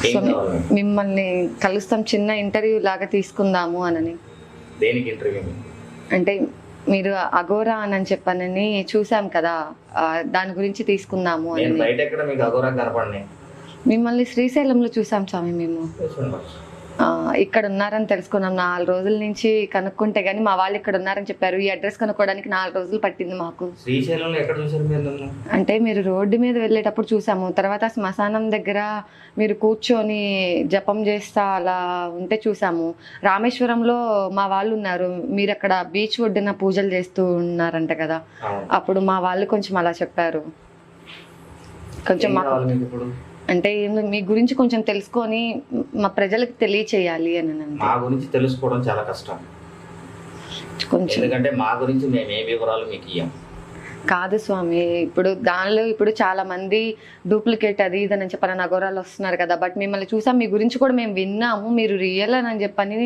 ఏం సో కావాలి మీకు? మిమ్మల్ని కలుస్తాం, చిన్న ఇంటర్వ్యూ లాగా తీసుకుందాము అని. దేనికి ఇంటర్వ్యూ? అంటే మీరు అఘోరా అని చెప్పనని చూసాం కదా, దాని గురించి తీసుకుందాము నేను అని. బయట ఎక్కడ మీకు అఘోరా కనపడినాయి? మిమ్మల్ని శ్రీశైలంలో చూసాం స్వామి మేము. ఇక్కడ ఉన్నారని తెలుసుకున్నాం. 4 రోజుల నుంచి కనుక్కుంటే గానీ మా వాళ్ళు ఇక్కడ ఉన్నారని చెప్పారు. ఈ అడ్రస్ కనుక్కోవడానికి 4 రోజులు పట్టింది మాకు. శ్రీశైలంలో ఎక్కడ చూసారు మీరు నన్ను? అంటే మీరు రోడ్డు మీద వెళ్ళేటప్పుడు చూసాము. తర్వాత శ్మశానం దగ్గర మీరు కూర్చొని జపం చేస్తా అలా ఉంటే చూసాము. రామేశ్వరంలో మా వాళ్ళు ఉన్నారు, మీరు అక్కడ బీచ్ ఒడ్డున పూజలు చేస్తూ ఉన్నారంట కదా, అవును. అప్పుడు మా వాళ్ళు కొంచెం అలా చెప్పారు. కొంచెం ఏం మాకు కావాలి మీకు ఇప్పుడు? అంటే మీ గురించి కొంచెం తెలుసుకొని మా ప్రజలకు తెలియచేయాలి అని అంతే. మా గురించి తెలుసుకోవడం చాలా కష్టం, కొంచెం ఎందుకంటే మా గురించి మేము ఏ వివరాలు మీకు ఇయ్యం. కాదు స్వామి, ఇప్పుడు చాలా మంది డూప్లికేట్ అది ఇదని చెప్పని అఘోరాలు వస్తున్నారు కదా, బట్ మిమ్మల్ని చూసాం, మీ గురించి కూడా మేము విన్నాము, మీరు రియల్ అని చెప్పని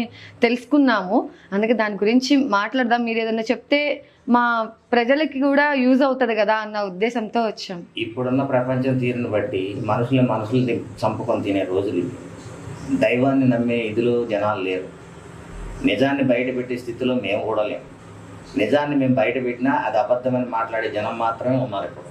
తెలుసుకున్నాము. అందుకే దాని గురించి మాట్లాడదాం. మీరు ఏదైనా చెప్తే మా ప్రజలకి కూడా యూజ్ అవుతుంది కదా అన్న ఉద్దేశంతో వచ్చాం. ఇప్పుడున్న ప్రపంచం తీరుని బట్టి మనుషులు చంపుకొని తినే రోజులు ఇవి. దైవాన్ని నమ్మే ఇదిలో జనాలు లేరు. నిజాన్ని బయట పెట్టే స్థితిలో మేము కూడా లేము. నిజాన్ని మేము బయట పెట్టినా అది అబద్ధమని మాట్లాడే జనం మాత్రమే ఉన్నారు ఇప్పుడు.